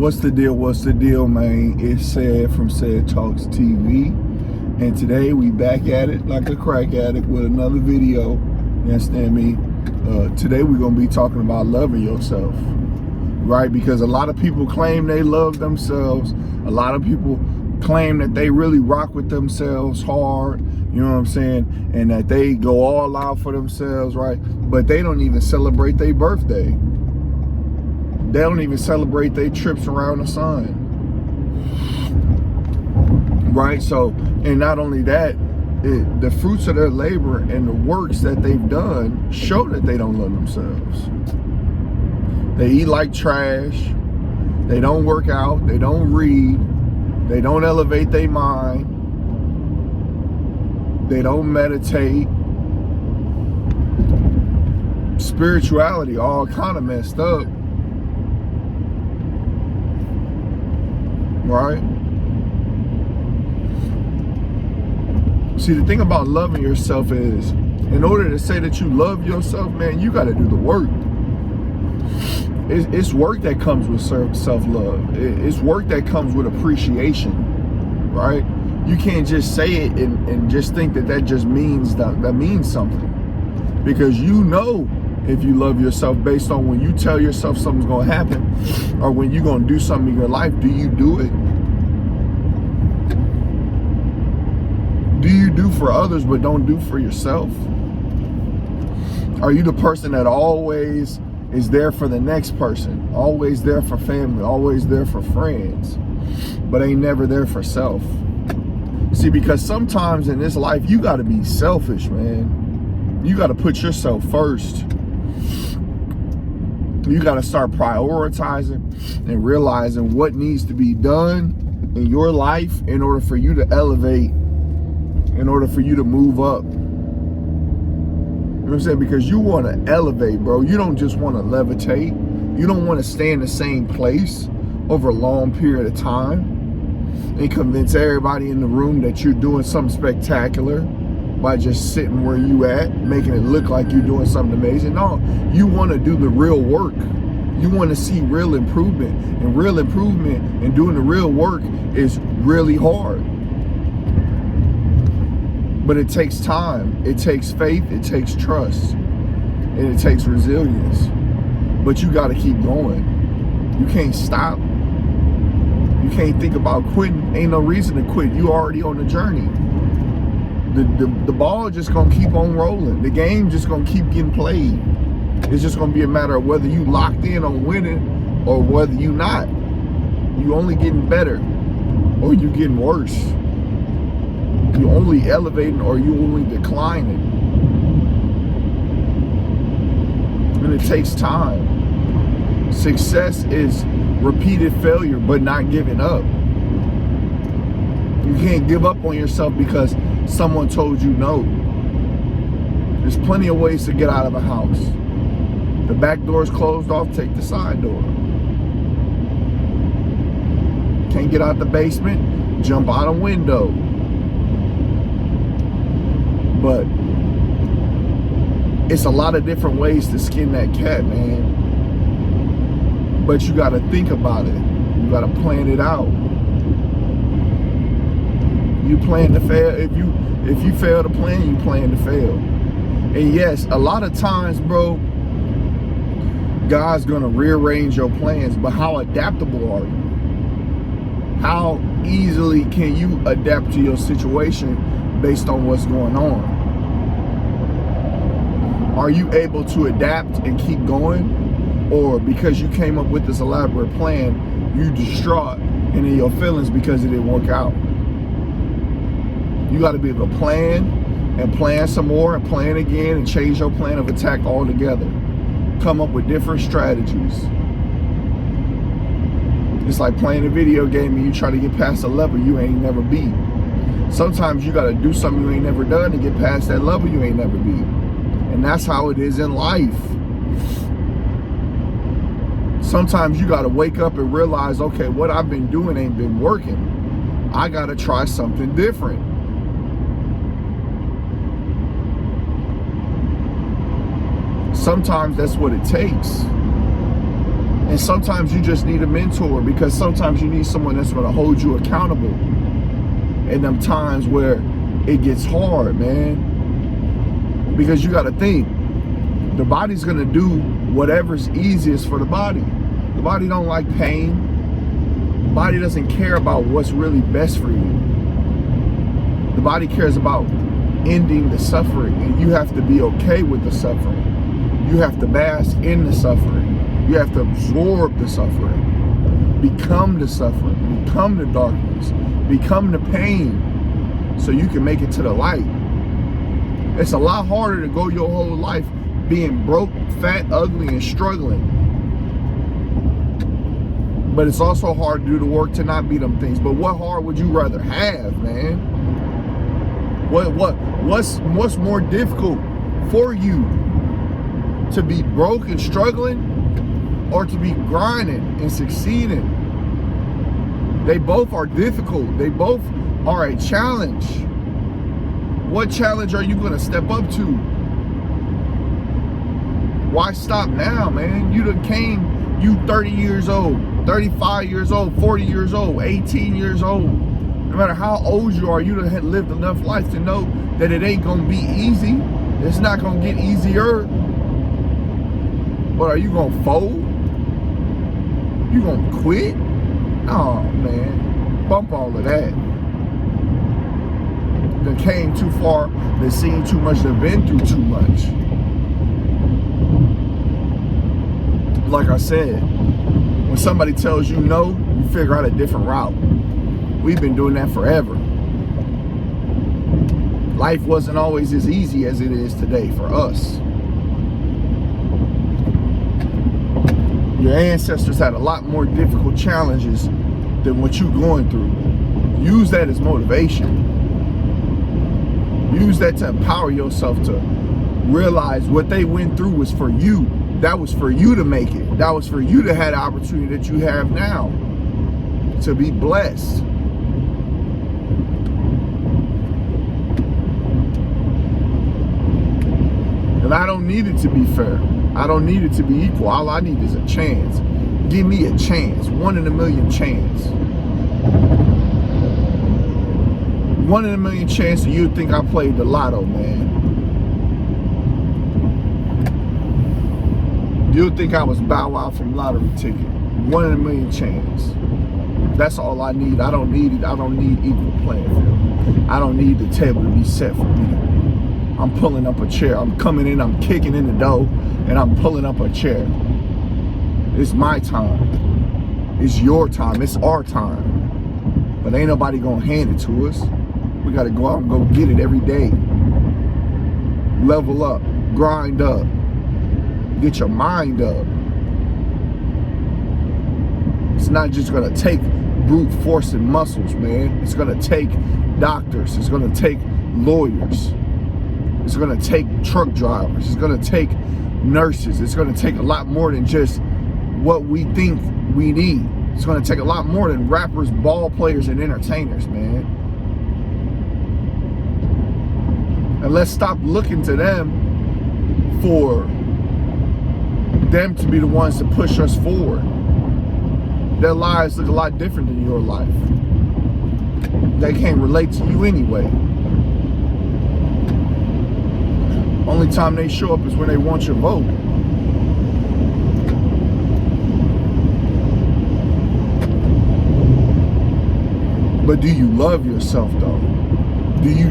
What's the deal? What's the deal, man? It's Said from Said Talks TV. And today we back at it like a crack addict with another video. You understand me? Today we're going to be talking about loving yourself. Right? Because a lot of people claim they love themselves. A lot of people claim that they really rock with themselves hard. You know what I'm saying? And that they go all out for themselves, right? But they don't even celebrate their birthday. They don't even celebrate their trips around the sun. Right? So, and not only that, the fruits of their labor and the works that they've done show that they don't love themselves. They eat like trash. They don't work out. They don't read. They don't elevate their mind. They don't meditate. Spirituality all kind of messed up. Right? See, the thing about loving yourself is, in order to say that you love yourself, man, you got to do the work. It's work that comes with self-love. It's work that comes with appreciation, right? You can't just say it and just think that just means that means something. Because you know if you love yourself based on when you tell yourself something's going to happen or when you're going to do something in your life, do you do it? Do you do for others but don't do for yourself? Are you the person that always is there for the next person, always there for family, always there for friends, but ain't never there for self? See, because sometimes in this life, you got to be selfish, man. You got to put yourself first. You got to start prioritizing and realizing what needs to be done in your life in order for you to elevate, in order for you to move up. You know what I'm saying? Because you want to elevate, bro. You don't just want to levitate. You don't want to stay in the same place over a long period of time and convince everybody in the room that you're doing something spectacular by just sitting where you at, making it look like you're doing something amazing. No, you want to do the real work. You want to see real improvement. And real improvement and doing the real work is really hard. But it takes time, it takes faith, it takes trust, and it takes resilience. But you got to keep going. You can't stop. You can't think about quitting. Ain't no reason to quit. You already on the journey. The ball just gonna keep on rolling. The game just gonna keep getting played. It's just gonna be a matter of whether you locked in on winning or whether you not. You only getting better or you getting worse. You only elevating or you only declining. And it takes time. Success is repeated failure, but not giving up. You can't give up on yourself because someone told you no. There's plenty of ways to get out of a house. The back door is closed off, take the side door. Can't get out the basement, jump out a window. But it's a lot of different ways to skin that cat, man. But you gotta think about it. You gotta plan it out. You plan to fail. If you fail to plan, you plan to fail. And yes, a lot of times, bro, God's gonna rearrange your plans, but how adaptable are you? How easily can you adapt to your situation based on what's going on? Are you able to adapt and keep going? Or because you came up with this elaborate plan, you distraught and in your feelings because it didn't work out? You got to be able to plan and plan some more and plan again and change your plan of attack altogether. Come up with different strategies. It's like playing a video game and you try to get past a level you ain't never beat. Sometimes you got to do something you ain't never done to get past that level you ain't never beat. And that's how it is in life. Sometimes you got to wake up and realize, okay, what I've been doing ain't been working. I got to try something different. Sometimes that's what it takes. And sometimes you just need a mentor, because sometimes you need someone that's going to hold you accountable in them times where it gets hard, man. Because you got to think, the body's going to do whatever's easiest for the body. The body don't like pain. The body doesn't care about what's really best for you. The body cares about ending the suffering, and you have to be okay with the suffering. You have to bask in the suffering. You have to absorb the suffering, become the suffering, become the darkness, become the pain, so you can make it to the light. It's a lot harder to go your whole life being broke, fat, ugly, and struggling. But it's also hard to do the work to not be them things. But what hard would you rather have, man? What's more difficult for you? To be broke and struggling, or to be grinding and succeeding? They both are difficult. They both are a challenge. What challenge are you going to step up to? Why stop now, man? You done came, you 30 years old, 35 years old, 40 years old, 18 years old. No matter how old you are, you done had lived enough life to know that it ain't going to be easy. It's not going to get easier. But are you going to fold? You going to quit? Oh, man. Bump all of that. They came too far. They seen too much. They've been through too much. Like I said, when somebody tells you no, you figure out a different route. We've been doing that forever. Life wasn't always as easy as it is today for us. Your ancestors had a lot more difficult challenges than what you're going through. Use that as motivation. Use that to empower yourself to realize what they went through was for you. That was for you to make it. That was for you to have the opportunity that you have now to be blessed. And I don't need it to be fair. I don't need it to be equal. All I need is a chance. Give me a chance. 1 in a million chance. 1 in a million chance that you'd think I played the lotto, man. You'd think I was Bow Wow from Lottery Ticket. 1 in a million chance. That's all I need. I don't need it. I don't need equal playing field. I don't need the table to be set for me. I'm pulling up a chair. I'm coming in, I'm kicking in the door, and I'm pulling up a chair. It's my time. It's your time. It's our time. But ain't nobody gonna hand it to us. We gotta go out and go get it every day. Level up. Grind up. Get your mind up. It's not just gonna take brute force and muscles, man. It's gonna take doctors. It's gonna take lawyers. It's gonna take truck drivers. It's gonna take nurses. It's gonna take a lot more than just what we think we need. It's gonna take a lot more than rappers, ball players, and entertainers, man. And let's stop looking to them for them to be the ones to push us forward. Their lives look a lot different than your life. They can't relate to you anyway. Only time they show up is when they want your vote. But do you love yourself though? Do you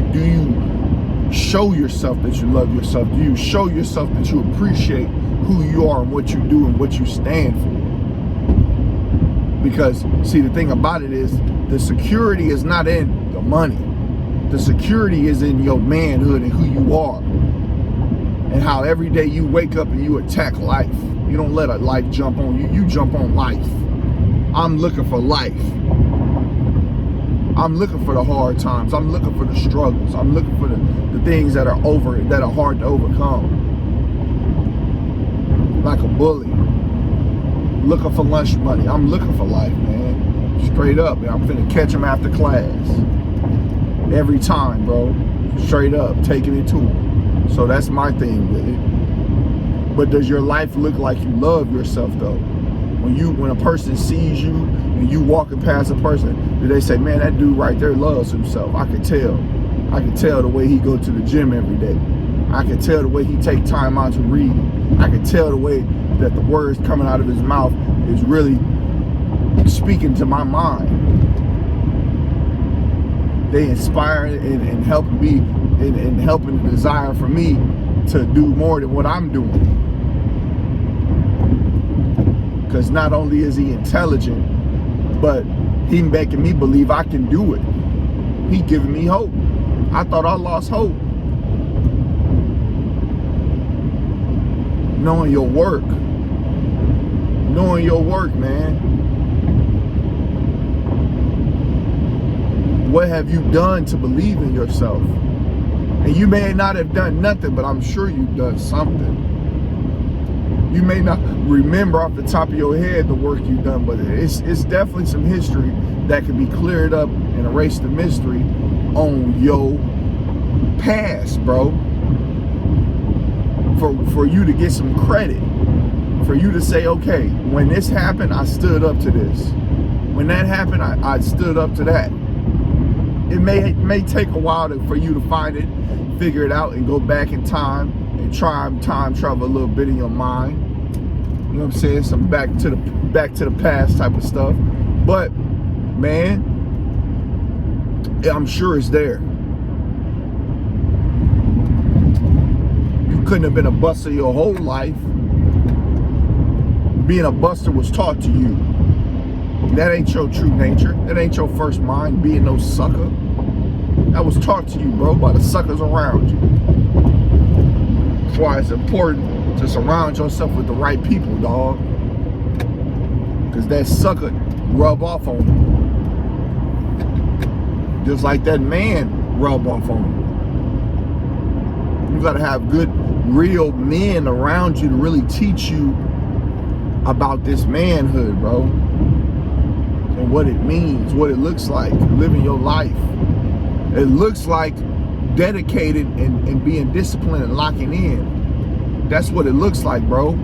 show yourself that you love yourself? Do you show yourself that you appreciate who you are and what you do and what you stand for? Because see, the thing about it is the security is not in the money. The security is in your manhood and who you are. And how every day you wake up and you attack life. You don't let a life jump on you. You jump on life. I'm looking for life. I'm looking for the hard times. I'm looking for the struggles. I'm looking for the things that are hard to overcome. Like a bully. Looking for lunch money. I'm looking for life, man. Straight up, man. I'm finna catch them after class. Every time, bro. Straight up, taking it to them. So that's my thing with it. But does your life look like you love yourself though? When a person sees you and you walking past a person, do they say, man, that dude right there loves himself? I can tell. I can tell the way he go to the gym every day. I can tell the way he take time out to read. I can tell the way that the words coming out of his mouth is really speaking to my mind. They inspire and help me and helping the desire for me to do more than what I'm doing. Because not only is he intelligent, but he making me believe I can do it. He giving me hope. I thought I lost hope. Knowing your work. Knowing your work, man. What have you done to believe in yourself? And you may not have done nothing, but I'm sure you've done something. You may not remember off the top of your head the work you've done, but it's definitely some history that can be cleared up and erase the mystery on your past, bro. For you to get some credit. For you to say, okay, when this happened, I stood up to this. When that happened, I stood up to that. It may take a while for you to find it, figure it out, and go back in time and try time travel a little bit in your mind. You know what I'm saying? Some back to the past type of stuff. But man, I'm sure it's there. You couldn't have been a buster your whole life. Being a buster was taught to you. That ain't your true nature. That ain't your first mind, being no sucker. That was taught to you, bro, by the suckers around you. That's why it's important to surround yourself with the right people, dog. Because that sucker rub off on you. Just like that man rub off on you. You got to have good, real men around you to really teach you about this manhood, bro. And what it means, what it looks like, living your life. It looks like dedicated and being disciplined and locking in. That's what it looks like, bro.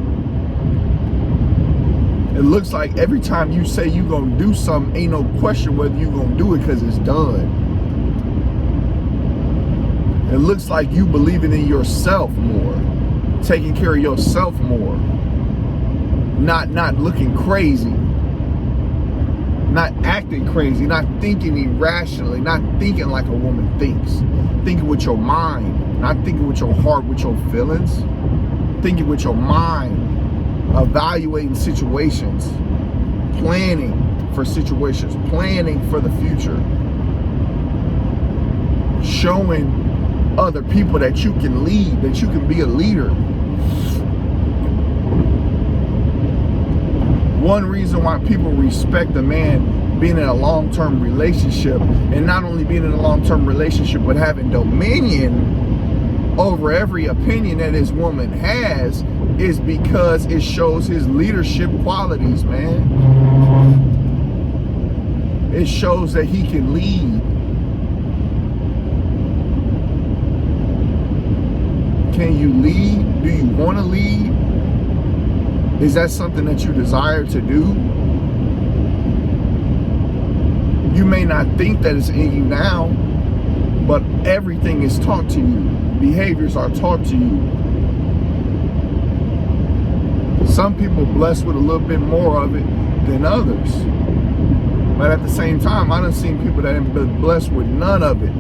It looks like every time you say you gonna do something, ain't no question whether you gonna do it because it's done. It looks like you believing in yourself more, taking care of yourself more, not looking crazy. Not acting crazy, not thinking irrationally, not thinking like a woman thinks. Thinking with your mind, not thinking with your heart, with your feelings. Thinking with your mind, evaluating situations, planning for situations, planning for the future. Showing other people that you can lead, that you can be a leader. One reason why people respect a man being in a long-term relationship, and not only being in a long-term relationship, but having dominion over every opinion that his woman has, is because it shows his leadership qualities, man. It shows that he can lead. Can you lead? Do you want to lead? Is that something that you desire to do? You may not think that it's in you now, but everything is taught to you. Behaviors are taught to you. Some people blessed with a little bit more of it than others. But at the same time, I done seen people that have been blessed with none of it,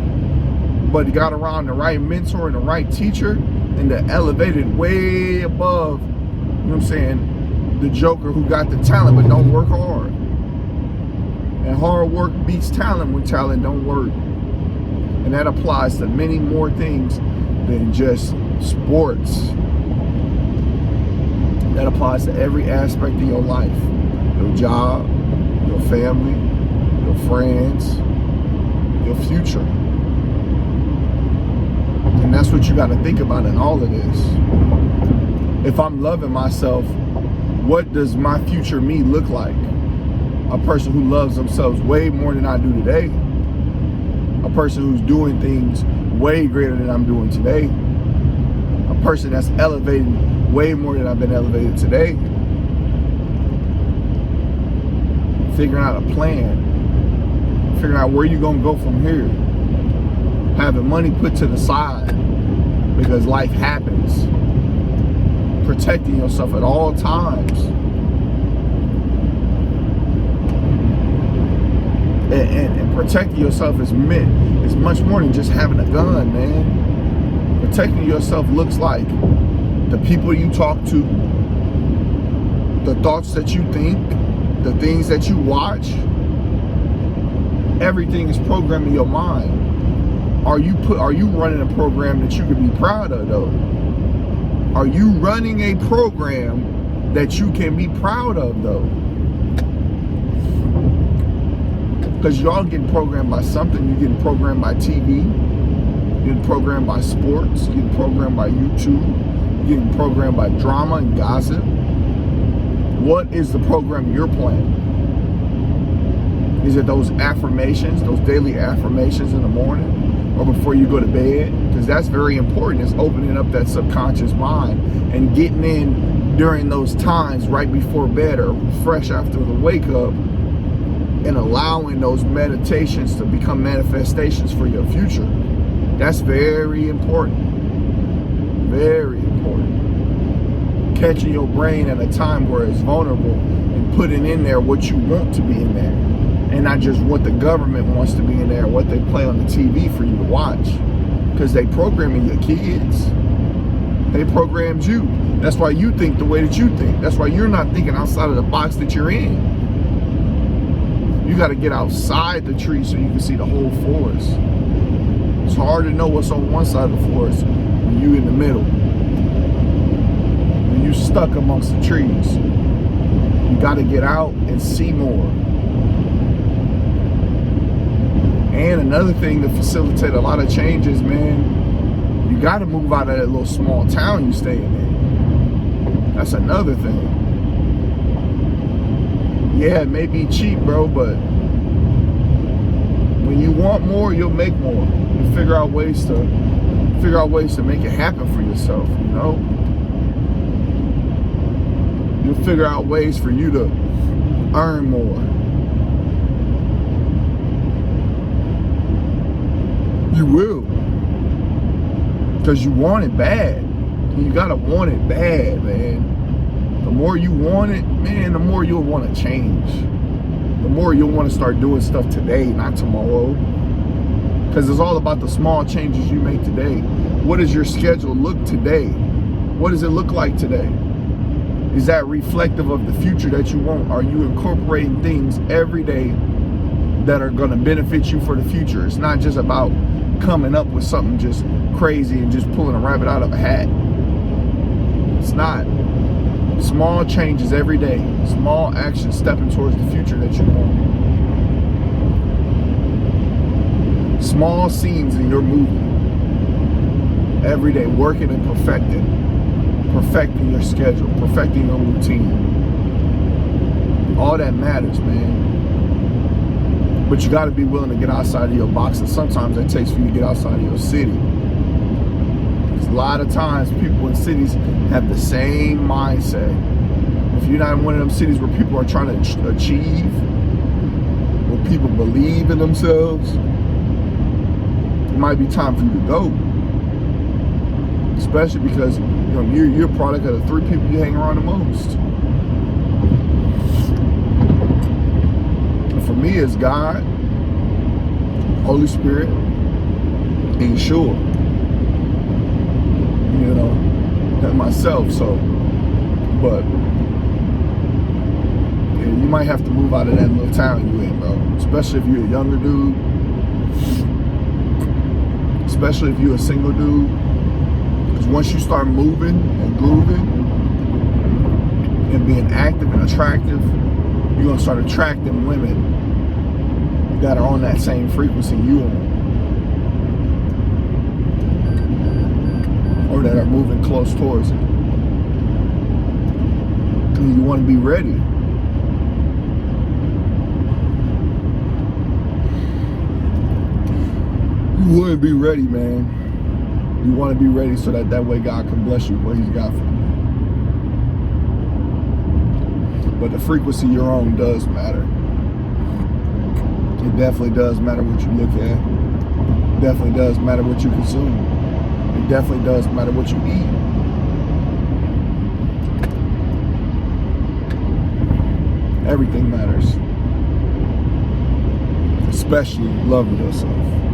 but got around the right mentor and the right teacher, and they're elevated way above, you know what I'm saying, the joker who got the talent but don't work hard. And hard work beats talent when talent don't work. And that applies to many more things than just sports. That applies to every aspect of your life. Your job, your family, your friends, your future. And that's what you got to think about in all of this. If I'm loving myself, what does my future me look like? A person who loves themselves way more than I do today. A person who's doing things way greater than I'm doing today. A person that's elevating way more than I've been elevated today. figuring out a plan, figuring out where you're gonna go from here, having money put to the side because life happens, protecting yourself at all times. And protecting yourself is much more than just having a gun, man. Protecting yourself looks like the people you talk to, the thoughts that you think, the things that you watch. Everything is programming your mind. Are you running a program that you can be proud of, though? Are you running a program that you can be proud of, though? Because y'all getting programmed by something. You're getting programmed by TV. You're getting programmed by sports. You're getting programmed by YouTube. You're getting programmed by drama and gossip. What is the program you're playing? Is it those affirmations, those daily affirmations in the morning or before you go to bed? Because that's very important. It's opening up that subconscious mind and getting in during those times right before bed or fresh after the wake up, and allowing those meditations to become manifestations for your future. That's very important. Very important. Catching your brain at a time where it's vulnerable and putting in there what you want to be in there, and not just what the government wants to be in there, what they play on the TV for you to watch. Because they programming your kids. They programmed you. That's why you think the way that you think. That's why you're not thinking outside of the box that you're in. You got to get outside the tree so you can see the whole forest. It's hard to know what's on one side of the forest when you in the middle. When you stuck amongst the trees. You got to get out and see more. And another thing to facilitate a lot of changes, man, you got to move out of that little small town you staying in. That's another thing. Yeah, it may be cheap, bro, but when you want more, you'll make more. You figure out ways to make it happen for yourself, you know? You'll figure out ways for you to earn more. You will. Because you want it bad. You gotta want it bad, man. The more you want it, man, the more you'll want to change. The more you'll want to start doing stuff today, not tomorrow. Because it's all about the small changes you make today. What does your schedule look today? What does it look like today? Is that reflective of the future that you want? Are you incorporating things every day that are going to benefit you for the future? It's not just about coming up with something just crazy and just pulling a rabbit out of a hat. It's not. Small changes every day, small actions stepping towards the future that you want. Small scenes in your movie. Every day, working and perfecting your schedule, perfecting your routine. All that matters, man. But you gotta be willing to get outside of your box, and sometimes it takes for you to get outside of your city. A lot of times people in cities have the same mindset. If you're not in one of them cities where people are trying to achieve, where people believe in themselves, it might be time for you to go. Especially because you're a product of the 3 people you hang around the most. And for me, it's God, Holy Spirit, and Yeshua. You know, and myself. So, but yeah, you might have to move out of that little town you in, bro. Especially if you're a younger dude. Especially if you're a single dude. Because once you start moving and grooving and being active and attractive, you're gonna start attracting women that are on that same frequency you on. Or that are moving close towards it. And you want to be ready. You want to be ready, man. You want to be ready so that way God can bless you with what He's got for you. But the frequency you're on does matter. It definitely does matter what you look at. It definitely does matter what you consume. It definitely does matter what you eat. Everything matters. Especially loving yourself.